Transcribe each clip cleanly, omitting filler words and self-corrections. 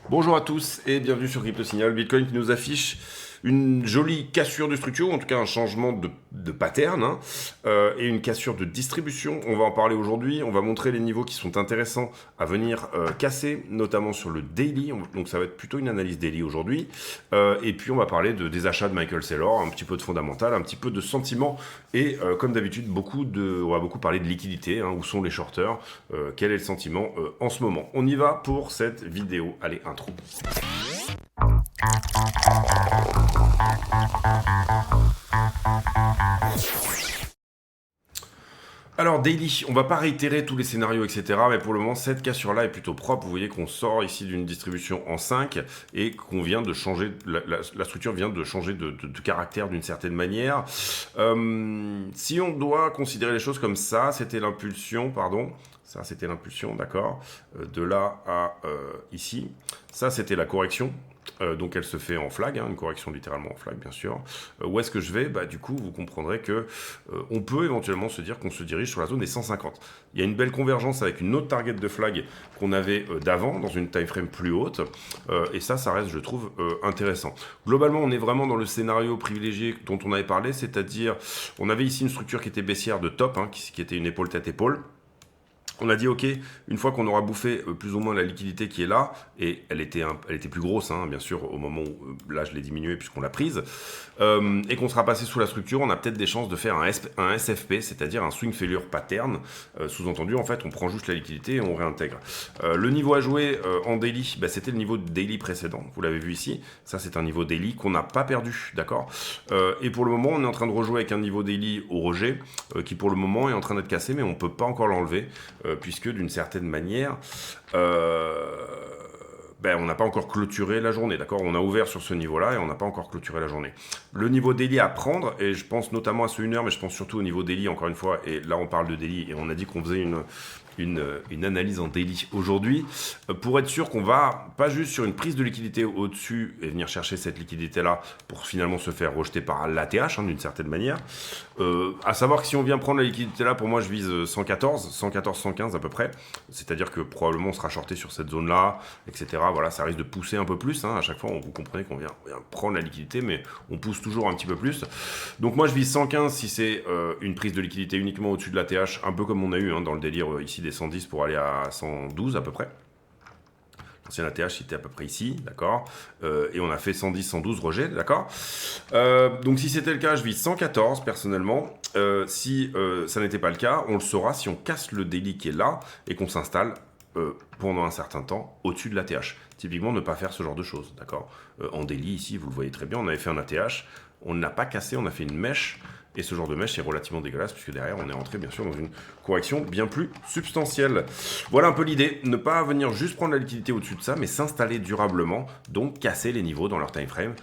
Bonjour à tous et bienvenue sur Crypto Signal. Bitcoin qui nous affiche une jolie cassure de structure, ou en tout cas un changement de pattern, et une cassure de distribution. On va en parler aujourd'hui. On va montrer les niveaux qui sont intéressants à venir casser, notamment sur le daily. Donc ça va être plutôt une analyse daily aujourd'hui. Et puis on va parler des achats de Michael Saylor, un petit peu de fondamental, un petit peu de sentiment et comme d'habitude, on va beaucoup parler de liquidité. Où sont les shorters, quel est le sentiment en ce moment. On y va pour cette vidéo. Allez, intro. Alors daily, on va pas réitérer tous les scénarios, etc. Mais pour le moment, cette cassure-là est plutôt propre. Vous voyez qu'on sort ici d'une distribution en 5 et qu'on vient de changer, la structure vient de changer de caractère d'une certaine manière. Si on doit considérer les choses comme ça, c'était l'impulsion, pardon. Ça, c'était l'impulsion, d'accord. De là à ici. Ça, c'était la correction. Donc elle se fait en flag, une correction littéralement en flag bien sûr. Où est-ce que je vais? Du coup vous comprendrez que on peut éventuellement se dire qu'on se dirige sur la zone des 150. Il y a une belle convergence avec une autre target de flag qu'on avait d'avant dans une time frame plus haute, et ça reste, je trouve, intéressant. Globalement on est vraiment dans le scénario privilégié dont on avait parlé, c'est-à-dire on avait ici une structure qui était baissière de top, qui était une épaule tête épaule. On a dit ok, une fois qu'on aura bouffé plus ou moins la liquidité qui est là, et elle était plus grosse, bien sûr, au moment où là je l'ai diminuée puisqu'on l'a prise, et qu'on sera passé sous la structure, on a peut-être des chances de faire un SFP, c'est-à-dire un swing failure pattern. Sous-entendu, en fait, on prend juste la liquidité et on réintègre. Le niveau à jouer en daily, c'était le niveau de daily précédent. Vous l'avez vu ici. Ça, c'est un niveau daily qu'on n'a pas perdu, d'accord. Et pour le moment, on est en train de rejouer avec un niveau daily au rejet, qui pour le moment est en train d'être cassé, mais on peut pas encore l'enlever. Puisque d'une certaine manière, on n'a pas encore clôturé la journée, d'accord. On a ouvert sur ce niveau-là et on n'a pas encore clôturé la journée. Le niveau daily à prendre, et je pense notamment à ce 1 heure, mais je pense surtout au niveau daily, encore une fois, et là on parle de daily, et on a dit qu'on faisait une analyse en daily aujourd'hui, pour être sûr qu'on va pas juste sur une prise de liquidité au-dessus et venir chercher cette liquidité-là pour finalement se faire rejeter par l'ATH, d'une certaine manière. À savoir que si on vient prendre la liquidité là, pour moi je vise 114, 115 à peu près, c'est-à-dire que probablement on sera shorté sur cette zone-là, etc. Voilà, ça risque de pousser un peu plus, à chaque fois vous comprenez qu'on vient prendre la liquidité, mais on pousse toujours un petit peu plus. Donc moi je vise 115 si c'est une prise de liquidité uniquement au-dessus de l'ATH, un peu comme on a eu dans le délire ici des 110 pour aller à 112 à peu près. L'ancien ATH était à peu près ici, d'accord, et on a fait 110, 112 rejets, d'accord. Donc si c'était le cas, je vise 114 personnellement. Si ça n'était pas le cas, on le saura si on casse le daily qui est là et qu'on s'installe pendant un certain temps au-dessus de l'ATH. Typiquement, ne pas faire ce genre de choses, d'accord. En daily, ici, vous le voyez très bien, on avait fait un ATH, on ne l'a pas cassé, on a fait une mèche. Et ce genre de mèche est relativement dégueulasse puisque derrière on est entré bien sûr dans une correction bien plus substantielle. Voilà un peu l'idée, ne pas venir juste prendre la liquidité au-dessus de ça, mais s'installer durablement, donc casser les niveaux dans leur time frame.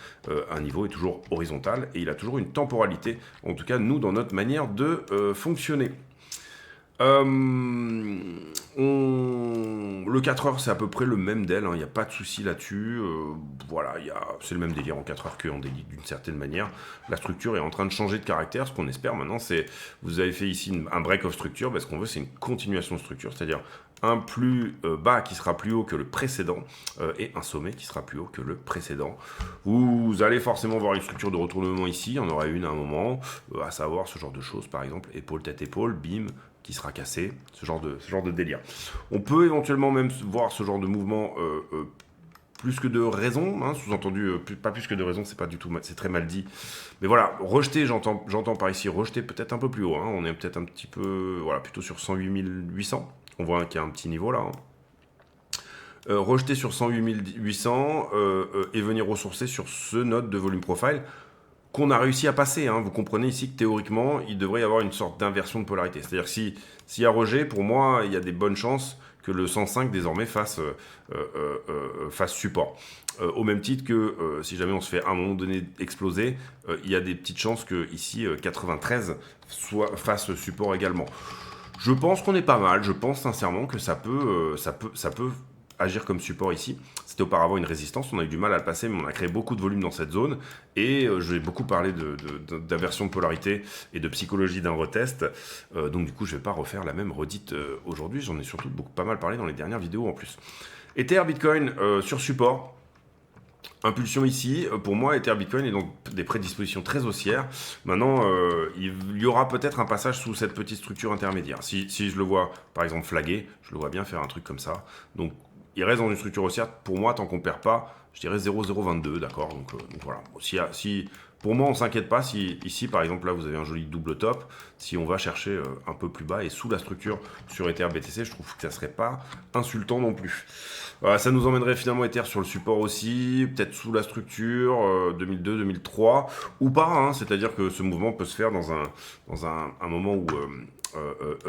Un niveau est toujours horizontal et il a toujours une temporalité, en tout cas nous dans notre manière de fonctionner. Le 4 heures c'est à peu près le même DEL, il n'y a pas de souci là-dessus. Voilà, c'est le même délire en 4 heures qu'en daily d'une certaine manière. La structure est en train de changer de caractère. Ce qu'on espère maintenant, c'est, vous avez fait ici un break of structure, ce qu'on veut c'est une continuation de structure, c'est-à-dire un plus bas qui sera plus haut que le précédent et un sommet qui sera plus haut que le précédent. Vous allez forcément voir une structure de retournement ici, il y en aura une à un moment, à savoir ce genre de choses, par exemple épaule tête épaule, bim, qui sera cassé, ce genre de délire. On peut éventuellement même voir ce genre de mouvement plus que de raison, sous-entendu, pas plus que de raison, c'est pas du tout, c'est très mal dit. Mais voilà, rejeter, j'entends par ici, rejeter peut-être un peu plus haut, on est peut-être un petit peu, voilà, plutôt sur 108 800, on voit qu'il y a un petit niveau là. Rejeter sur 108 800 et venir ressourcer sur ce node de volume profile qu'on a réussi à passer. Vous comprenez ici que théoriquement, il devrait y avoir une sorte d'inversion de polarité. C'est-à-dire que s'il y a rejet, pour moi, il y a des bonnes chances que le 105 désormais fasse support. Au même titre que si jamais on se fait à un moment donné exploser, il y a des petites chances que ici 93 fasse support également. Je pense qu'on est pas mal. Je pense sincèrement que ça peut agir comme support ici. C'était auparavant une résistance, on a eu du mal à le passer, mais on a créé beaucoup de volume dans cette zone. Et je vais beaucoup parler d'inversion de polarité et de psychologie d'un retest. Donc du coup, je ne vais pas refaire la même redite aujourd'hui. J'en ai surtout pas mal parlé dans les dernières vidéos en plus. Ether, Bitcoin sur support. Impulsion ici, pour moi, Ether Bitcoin est donc des prédispositions très haussières. Maintenant, il y aura peut-être un passage sous cette petite structure intermédiaire. Si je le vois, par exemple, flaguer, je le vois bien faire un truc comme ça. Donc, il reste dans une structure haussière. Pour moi, tant qu'on ne perd pas, je dirais 0,022, d'accord, donc voilà. Pour moi, on ne s'inquiète pas si ici, par exemple, là, vous avez un joli double top. Si on va chercher un peu plus bas et sous la structure sur Ether BTC, je trouve que ça ne serait pas insultant non plus. Ça nous emmènerait finalement Ether sur le support aussi, peut-être sous la structure 2002-2003, ou pas, hein, c'est-à-dire que ce mouvement peut se faire dans un moment où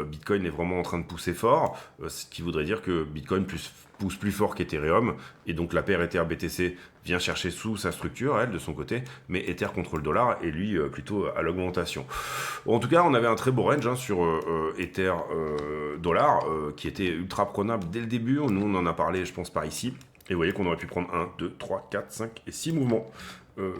Bitcoin est vraiment en train de pousser fort, ce qui voudrait dire que Bitcoin pousse plus fort qu'Ethereum, et donc la paire Ether BTC vient chercher sous sa structure, elle, de son côté, mais Ether contre le dollar, et lui, plutôt à l'augmentation. En tout cas, on avait un très beau range sur Ether dollar, qui était ultra prenable dès le début. Nous, on en a parlé, je pense, par ici. Et vous voyez qu'on aurait pu prendre 1, 2, 3, 4, 5 et 6 mouvements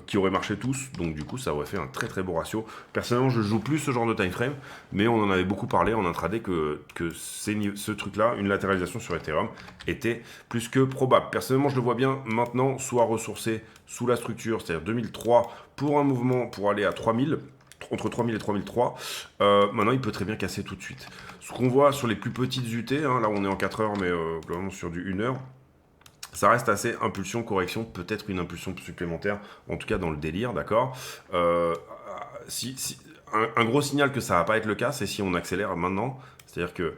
qui auraient marché tous. Donc du coup, ça aurait fait un très très beau ratio. Personnellement, je joue plus ce genre de time frame, mais on en avait beaucoup parlé en intraday que ce truc-là, une latéralisation sur Ethereum, était plus que probable. Personnellement, je le vois bien maintenant, soit ressourcé sous la structure, c'est-à-dire 2003, pour un mouvement pour aller à 3000, entre 3000 et 3003. Maintenant, il peut très bien casser tout de suite. Ce qu'on voit sur les plus petites UT, hein, là on est en 4 heures, mais globalement sur du 1 heure, ça reste assez impulsion, correction, peut-être une impulsion supplémentaire, en tout cas dans le délire, d'accord. Un gros signal que ça va pas être le cas, c'est si on accélère maintenant, c'est-à-dire que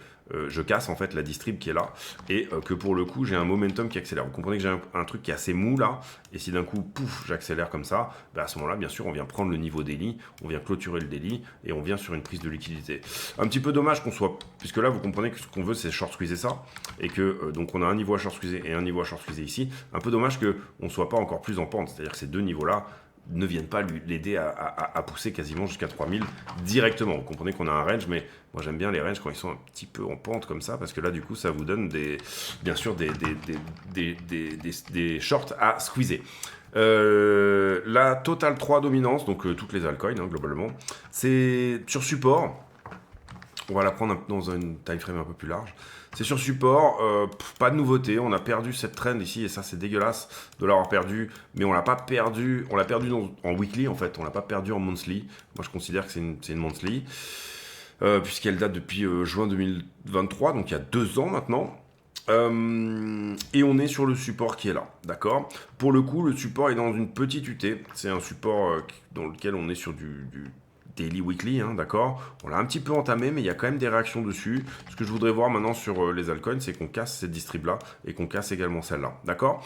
je casse en fait la distrib qui est là, et que pour le coup j'ai un momentum qui accélère. Vous comprenez que j'ai un truc qui est assez mou là, et si d'un coup, pouf, j'accélère comme ça, bah à ce moment-là, bien sûr, on vient prendre le niveau daily, on vient clôturer le daily, et on vient sur une prise de liquidité. Un petit peu dommage qu'on soit, puisque là vous comprenez que ce qu'on veut c'est short squeezer ça, et que donc on a un niveau à short squeezer et un niveau à short squeezer ici, un peu dommage qu'on ne soit pas encore plus en pente, c'est-à-dire que ces deux niveaux-là ne viennent pas l'aider à pousser quasiment jusqu'à 3000 directement. Vous comprenez qu'on a un range, mais moi j'aime bien les ranges quand ils sont un petit peu en pente comme ça, parce que là du coup ça vous donne bien sûr des shorts à squeezer. La Total 3 dominance, donc toutes les altcoins hein, globalement, c'est sur support. On va la prendre dans un time frame un peu plus large. C'est sur support, pas de nouveauté. On a perdu cette trend ici et ça c'est dégueulasse de l'avoir perdu. Mais on l'a pas perdu, on l'a perdu en weekly en fait. On l'a pas perdu en monthly. Moi je considère que c'est une monthly puisqu'elle date depuis juin 2023, donc il y a 2 ans maintenant. Et on est sur le support qui est là, d'accord. Pour le coup, le support est dans une petite UT. C'est un support dans lequel on est sur du daily weekly, hein, d'accord. On l'a un petit peu entamé, mais il y a quand même des réactions dessus. Ce que je voudrais voir maintenant sur les altcoins, c'est qu'on casse cette distrib-là et qu'on casse également celle-là, d'accord.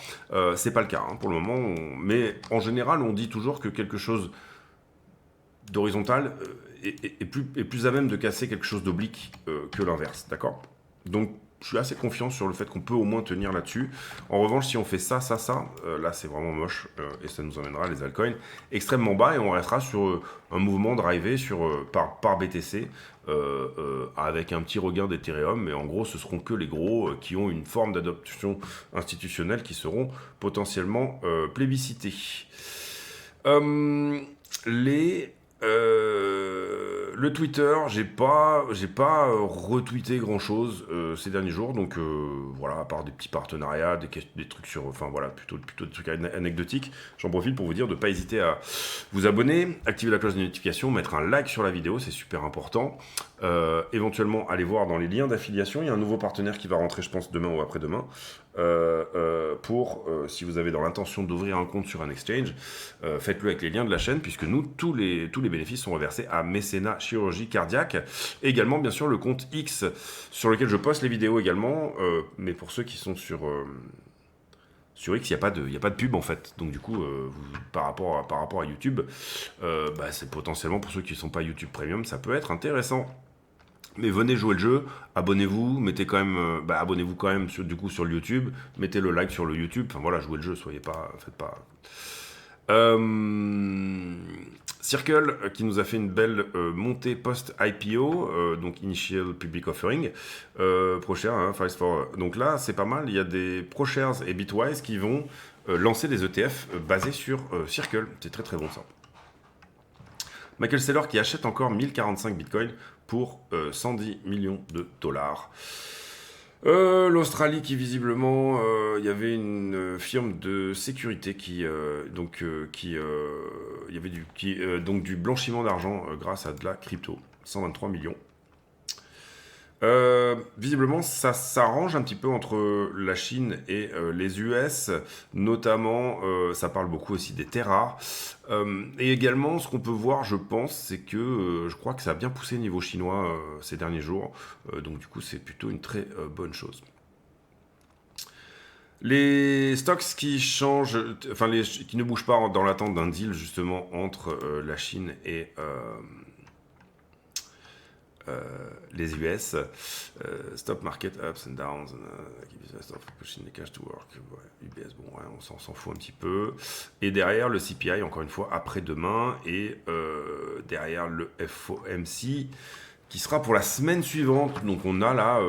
C'est pas le cas hein, pour le moment, mais en général, on dit toujours que quelque chose d'horizontal est plus à même de casser quelque chose d'oblique que l'inverse, d'accord. Donc, je suis assez confiant sur le fait qu'on peut au moins tenir là-dessus. En revanche, si on fait ça, là c'est vraiment moche et ça nous emmènera les altcoins extrêmement bas et on restera sur un mouvement drivé par BTC avec un petit regain d'Ethereum. Mais en gros, ce seront que les gros qui ont une forme d'adoption institutionnelle qui seront potentiellement plébiscités. Le Twitter, j'ai pas retweeté grand chose ces derniers jours, donc voilà, à part des petits partenariats, des trucs sur, enfin voilà, plutôt des trucs anecdotiques. J'en profite pour vous dire de ne pas hésiter à vous abonner, activer la cloche de notification, mettre un like sur la vidéo, c'est super important. Éventuellement, allez voir dans les liens d'affiliation, il y a un nouveau partenaire qui va rentrer, je pense, demain ou après-demain. Si vous avez dans l'intention d'ouvrir un compte sur un exchange, faites-le avec les liens de la chaîne, puisque nous, tous les bénéfices sont reversés à Mécénat Chirurgie Cardiaque. Et également, bien sûr, le compte X, sur lequel je poste les vidéos également, mais pour ceux qui sont sur X, il n'y a pas de pub en fait. Donc du coup, par rapport à YouTube, c'est potentiellement pour ceux qui ne sont pas YouTube Premium, ça peut être intéressant. Mais venez jouer le jeu, abonnez-vous, abonnez-vous quand même sur le YouTube, mettez le like sur le YouTube, enfin voilà, jouez le jeu, faites pas. Circle qui nous a fait une belle montée post-IPO, donc Initial Public Offering, ProShares, hein, donc là c'est pas mal, il y a des ProShares et Bitwise qui vont lancer des ETF basés sur Circle, c'est très très bon ça. Michael Saylor qui achète encore 1045 bitcoins pour 110 millions de dollars. L'Australie qui visiblement, il y avait une firme de sécurité qui, il y avait donc du blanchiment d'argent grâce à de la crypto, 123 millions. Visiblement, ça s'arrange un petit peu entre la Chine et les US, notamment, ça parle beaucoup aussi des terres rares. Et également, ce qu'on peut voir, je pense, c'est que je crois que ça a bien poussé niveau chinois ces derniers jours. Donc du coup, c'est plutôt une très bonne chose. Les stocks qui changent, enfin qui ne bougent pas dans l'attente d'un deal justement entre la Chine et les US, stop market ups and downs, pushing the cash to work. Ouais, UBS, bon, ouais, on s'en fout un petit peu. Et derrière le CPI, encore une fois, après-demain, et derrière le FOMC, qui sera pour la semaine suivante. Donc on a là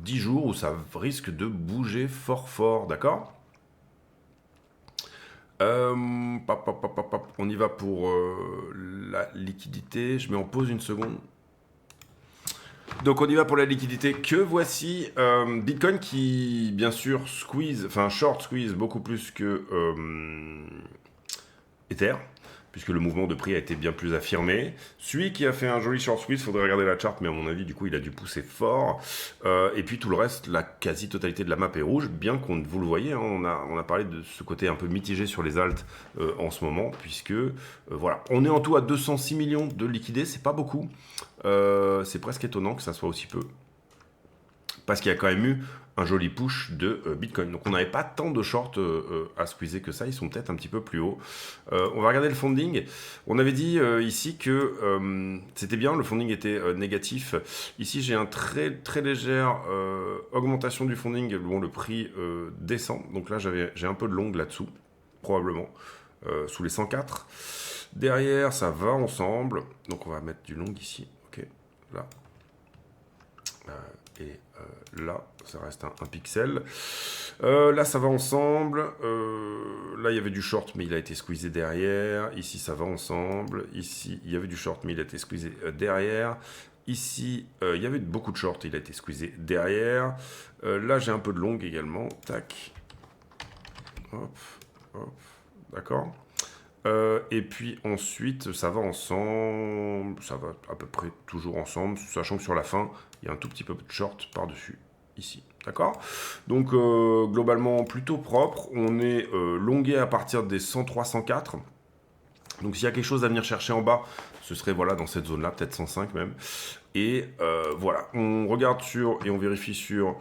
10 jours où ça risque de bouger fort, d'accord. On y va pour la liquidité. Je mets en pause une seconde. Donc on y va pour la liquidité. Que voici Bitcoin qui, bien sûr, short squeeze beaucoup plus que Ether, puisque le mouvement de prix a été bien plus affirmé. Celui qui a fait un joli short squeeze, il faudrait regarder la charte, mais à mon avis, du coup, il a dû pousser fort. Et puis tout le reste, la quasi-totalité de la map est rouge, bien qu'on, vous le voyez, hein, on a parlé de ce côté un peu mitigé sur les alts en ce moment, puisque, voilà, on est en tout à 206 millions de liquidés, c'est pas beaucoup. C'est presque étonnant que ça soit aussi peu. Parce qu'il y a quand même eu un joli push de Bitcoin. Donc on n'avait pas tant de shorts à squeezer que ça, ils sont peut-être un petit peu plus hauts. On va regarder le funding. On avait dit ici que c'était bien, le funding était négatif. Ici j'ai un très légère augmentation du funding. Bon, le prix descend, donc là j'ai un peu de long là-dessous, probablement, sous les 104. Derrière ça va ensemble, donc on va mettre du long ici, ok, là. Et là, ça reste un pixel. Là, ça va ensemble. Là, il y avait du short, mais il a été squeezé derrière. Ici, ça va ensemble. Ici, il y avait du short, mais il a été squeezé derrière. Ici, il y avait beaucoup de short, il a été squeezé derrière. Là, j'ai un peu de long également. Tac. Hop. D'accord. Et puis ensuite, ça va ensemble, ça va à peu près toujours ensemble, sachant que sur la fin, il y a un tout petit peu de short par-dessus, ici. D'accord. Donc, globalement, plutôt propre. On est longué à partir des 103-104. Donc, s'il y a quelque chose à venir chercher en bas, ce serait voilà, dans cette zone-là, peut-être 105 même. Et voilà, on regarde et on vérifie sur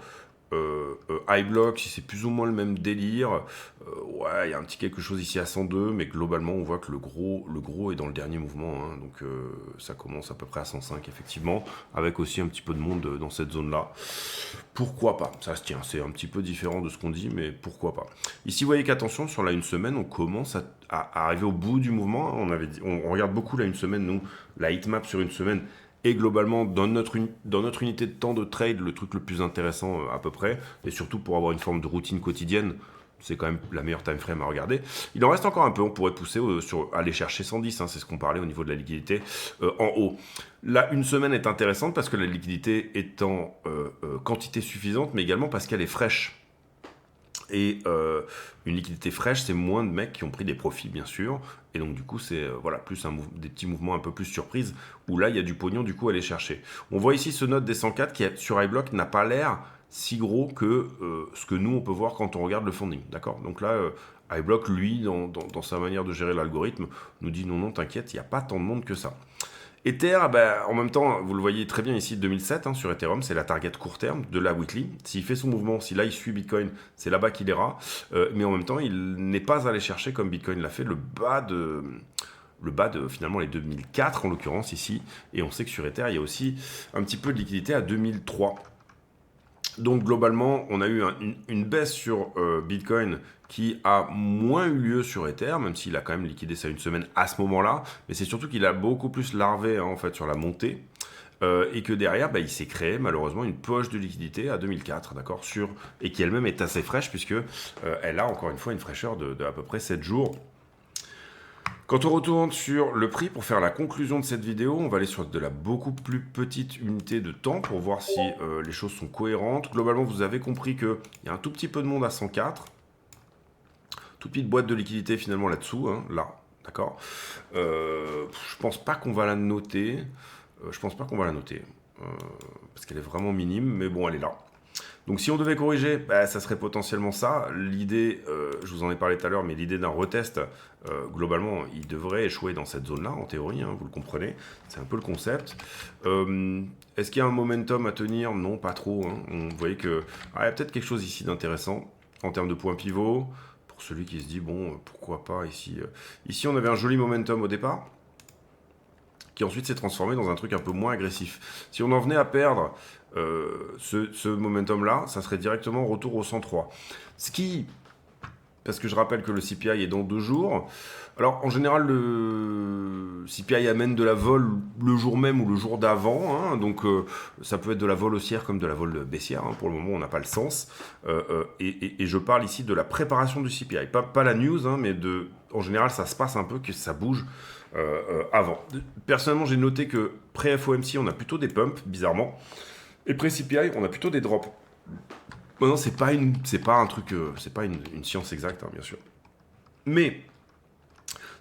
iBlock, si c'est plus ou moins le même délire. Ouais, il y a un petit quelque chose ici à 102, mais globalement, on voit que le gros est dans le dernier mouvement. Hein, donc, ça commence à peu près à 105, effectivement, avec aussi un petit peu de monde dans cette zone-là. Pourquoi pas? Ça se tient, c'est un petit peu différent de ce qu'on dit, mais pourquoi pas? Ici, vous voyez qu'attention, sur la une semaine, on commence à arriver au bout du mouvement. On regarde beaucoup la une semaine, nous, la heatmap sur une semaine. Et globalement, dans notre unité de temps de trade, le truc le plus intéressant à peu près, et surtout pour avoir une forme de routine quotidienne, c'est quand même la meilleure time frame à regarder. Il en reste encore un peu, on pourrait pousser aller chercher 110, hein, c'est ce qu'on parlait au niveau de la liquidité en haut. Là, une semaine est intéressante parce que la liquidité est en quantité suffisante, mais également parce qu'elle est fraîche. Et une liquidité fraîche, c'est moins de mecs qui ont pris des profits, bien sûr. Et donc, du coup, c'est voilà, plus des petits mouvements un peu plus surprises, où là, il y a du pognon, du coup, à aller chercher. On voit ici ce note des 104 qui, sur iBlock, n'a pas l'air si gros que ce que nous, on peut voir quand on regarde le funding. D'accord. Donc là, iBlock, lui, dans sa manière de gérer l'algorithme, nous dit non, t'inquiète, il n'y a pas tant de monde que ça. Ether, en même temps, vous le voyez très bien ici, 2007 hein, sur Ethereum, c'est la target court terme de la weekly. S'il fait son mouvement, si là il suit Bitcoin, c'est là-bas qu'il ira. Mais en même temps, il n'est pas allé chercher, comme Bitcoin l'a fait, le bas de finalement les 2004 en l'occurrence ici. Et on sait que sur Ether, il y a aussi un petit peu de liquidité à 2003. Donc globalement, on a eu une baisse sur Bitcoin qui a moins eu lieu sur Ether, même s'il a quand même liquidé ça une semaine à ce moment-là. Mais c'est surtout qu'il a beaucoup plus larvé hein, en fait sur la montée. Et que derrière, il s'est créé malheureusement une poche de liquidité à 2004, d'accord, et qui elle-même est assez fraîche puisque elle a encore une fois une fraîcheur de à peu près 7 jours. Quand on retourne sur le prix, pour faire la conclusion de cette vidéo, on va aller sur de la beaucoup plus petite unité de temps pour voir si les choses sont cohérentes. Globalement, vous avez compris qu'il y a un tout petit peu de monde à 104. Toute petite boîte de liquidité finalement là-dessous, hein, là, d'accord. Je pense pas qu'on va la noter. Parce qu'elle est vraiment minime, mais bon, elle est là. Donc si on devait corriger, bah, ça serait potentiellement ça. L'idée, je vous en ai parlé tout à l'heure, mais l'idée d'un retest, globalement, il devrait échouer dans cette zone-là, en théorie, hein, vous le comprenez. C'est un peu le concept. Est-ce qu'il y a un momentum à tenir? Non, pas trop. Hein. Vous voyez qu'il y a peut-être quelque chose ici d'intéressant en termes de points pivot. Pour celui qui se dit, bon, pourquoi pas ici. Ici, on avait un joli momentum au départ, qui ensuite s'est transformé dans un truc un peu moins agressif. Si on en venait à perdre ce momentum-là, ça serait directement retour au 103. Ce qui, parce que je rappelle que le CPI est dans 2 jours, alors en général le CPI amène de la vol le jour même ou le jour d'avant, hein, donc ça peut être de la vol haussière comme de la vol baissière, hein, pour le moment on n'a pas le sens, et je parle ici de la préparation du CPI, pas la news, hein, mais en général ça se passe un peu, que ça bouge avant. Personnellement j'ai noté que pré-FOMC on a plutôt des pumps, bizarrement, et pré-CPI on a plutôt des drops. Maintenant c'est pas un truc, c'est pas une science exacte, hein, bien sûr. Mais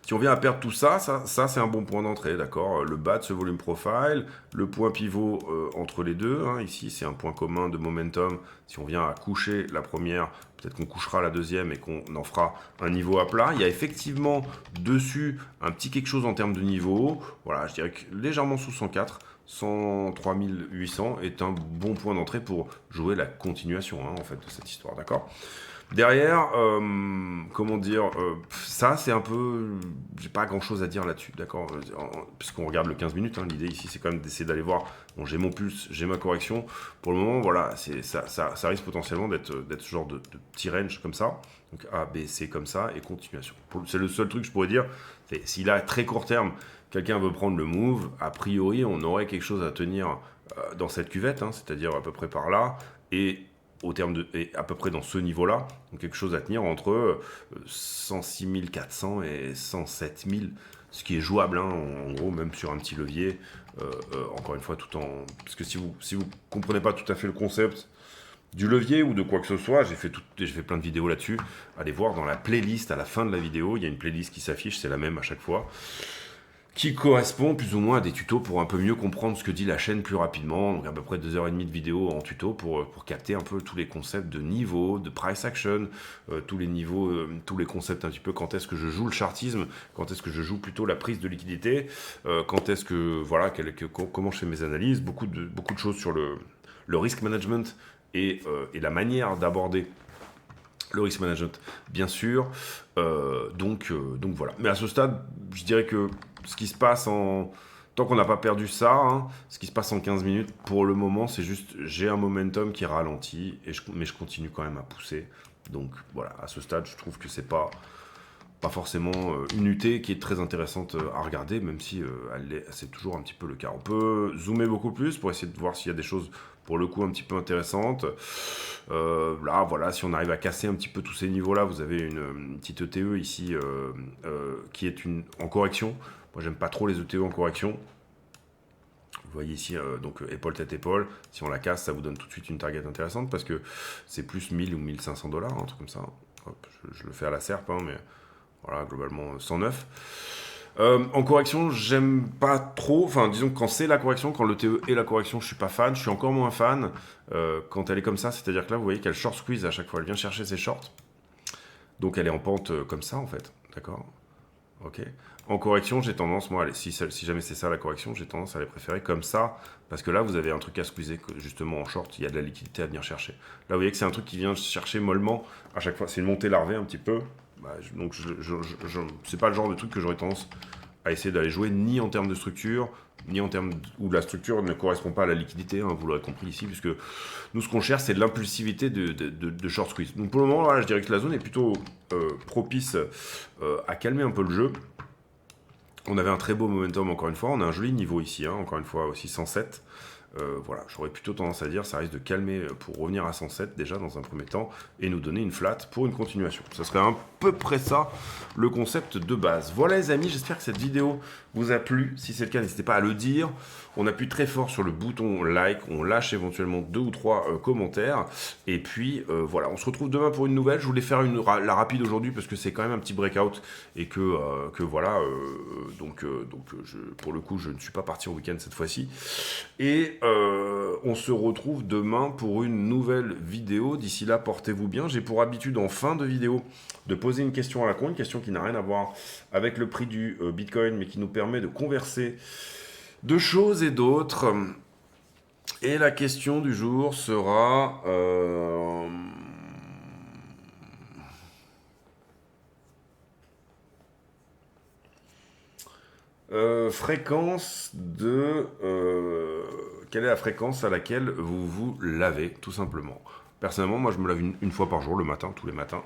si on vient à perdre tout ça, ça c'est un bon point d'entrée, d'accord. Le bas de ce volume profile, le point pivot entre les deux, hein, ici c'est un point commun de momentum. Si on vient à coucher la première, peut-être qu'on couchera la deuxième et qu'on en fera un niveau à plat. Il y a effectivement dessus un petit quelque chose en termes de niveau. Voilà, je dirais que légèrement sous 104. 103 800 est un bon point d'entrée pour jouer la continuation, hein, en fait, de cette histoire, d'accord. Derrière, comment dire, ça c'est un peu, j'ai pas grand chose à dire là-dessus, d'accord, puisqu'on regarde le 15 minutes, hein, l'idée ici c'est quand même d'essayer d'aller voir, bon j'ai mon pulse, j'ai ma correction, pour le moment voilà, ça risque potentiellement d'être ce genre de petit range comme ça, donc A, B, C comme ça, et continuation. C'est le seul truc que je pourrais dire, c'est s'il a très court terme, quelqu'un veut prendre le move, a priori on aurait quelque chose à tenir dans cette cuvette, hein, c'est-à-dire à peu près par là, et à peu près dans ce niveau-là, donc quelque chose à tenir entre 106 400 et 107 000, ce qui est jouable, hein, en gros, même sur un petit levier, encore une fois, parce que si vous comprenez pas tout à fait le concept du levier ou de quoi que ce soit, j'ai fait plein de vidéos là-dessus, allez voir dans la playlist à la fin de la vidéo, il y a une playlist qui s'affiche, c'est la même à chaque fois, qui correspond plus ou moins à des tutos pour un peu mieux comprendre ce que dit la chaîne plus rapidement, donc à peu près 2h30 de vidéo en tuto pour capter un peu tous les concepts de niveau, de price action, tous les niveaux, tous les concepts un petit peu, quand est-ce que je joue le chartisme, quand est-ce que je joue plutôt la prise de liquidité, quand est-ce que, voilà, comment je fais mes analyses, beaucoup de choses sur le risk management et la manière d'aborder le risk management, bien sûr. Donc voilà. Mais à ce stade, je dirais que ce qui se passe tant qu'on n'a pas perdu ça, hein, ce qui se passe en 15 minutes, pour le moment, c'est juste, j'ai un momentum qui ralentit, mais je continue quand même à pousser. Donc voilà, à ce stade, je trouve que c'est pas forcément une UT qui est très intéressante à regarder, même si c'est toujours un petit peu le cas. On peut zoomer beaucoup plus pour essayer de voir s'il y a des choses, pour le coup, un petit peu intéressantes. Là, voilà, si on arrive à casser un petit peu tous ces niveaux-là, vous avez une petite ETE ici qui est en correction. Moi, j'aime pas trop les ETE en correction. Vous voyez ici, donc épaule, tête, épaule. Si on la casse, ça vous donne tout de suite une target intéressante parce que c'est plus 1000 ou 1500 $, un truc comme ça. Hop, je le fais à la serpe, hein, mais voilà, globalement 109. En correction, j'aime pas trop. Enfin, disons que quand c'est la correction, quand le TE est la correction, je suis pas fan. Je suis encore moins fan quand elle est comme ça. C'est-à-dire que là, vous voyez qu'elle short squeeze à chaque fois. Elle vient chercher ses shorts. Donc elle est en pente comme ça, en fait. D'accord. Ok. En correction, j'ai tendance, moi, si jamais c'est ça la correction, j'ai tendance à les préférer comme ça, parce que là, vous avez un truc à squeezer, justement en short, il y a de la liquidité à venir chercher. Là, vous voyez que c'est un truc qui vient chercher mollement à chaque fois. C'est une montée larvée un petit peu. Bah, donc, c'est pas le genre de truc que j'aurais tendance à essayer d'aller jouer, ni en termes de structure, ni en termes où la structure ne correspond pas à la liquidité, hein, vous l'aurez compris ici, puisque nous, ce qu'on cherche, c'est de l'impulsivité de short squeeze. Donc, pour le moment, là, je dirais que la zone est plutôt propice à calmer un peu le jeu. On avait un très beau momentum, encore une fois. On a un joli niveau ici, hein, encore une fois, aussi 107. Voilà, j'aurais plutôt tendance à dire ça risque de calmer pour revenir à 107 déjà dans un premier temps et nous donner une flat pour une continuation. Ça serait à peu près ça le concept de base. Voilà les amis, j'espère que cette vidéo vous a plu. Si c'est le cas, n'hésitez pas à le dire. On appuie très fort sur le bouton like, on lâche éventuellement 2 ou 3 commentaires. Et puis voilà, on se retrouve demain pour une nouvelle. Je voulais faire la rapide aujourd'hui parce que c'est quand même un petit breakout et que voilà, pour le coup je ne suis pas parti en week-end cette fois-ci. Et on se retrouve demain pour une nouvelle vidéo. D'ici là, portez-vous bien. J'ai pour habitude en fin de vidéo de poser une question à la con, une question qui n'a rien à voir avec le prix du Bitcoin, mais qui nous permet de converser de choses et d'autres. Et la question du jour sera... fréquence de... quelle est la fréquence à laquelle vous vous lavez, tout simplement. Personnellement, moi, je me lave une fois par jour, le matin, tous les matins.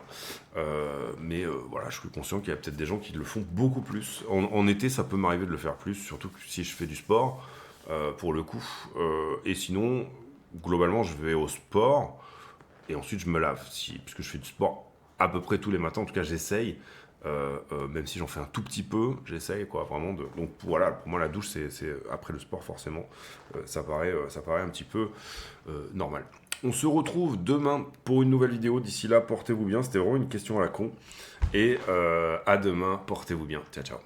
Mais voilà, je suis conscient qu'il y a peut-être des gens qui le font beaucoup plus. En été, ça peut m'arriver de le faire plus, surtout si je fais du sport, pour le coup. Et sinon, globalement, je vais au sport et ensuite je me lave. Puisque je fais du sport à peu près tous les matins, en tout cas, j'essaye. Même si j'en fais un tout petit peu, j'essaye quoi, vraiment de... Donc voilà, pour moi la douche c'est après le sport forcément, ça paraît un petit peu normal. On se retrouve demain pour une nouvelle vidéo, d'ici là portez-vous bien, c'était vraiment une question à la con, et à demain, portez-vous bien, ciao ciao.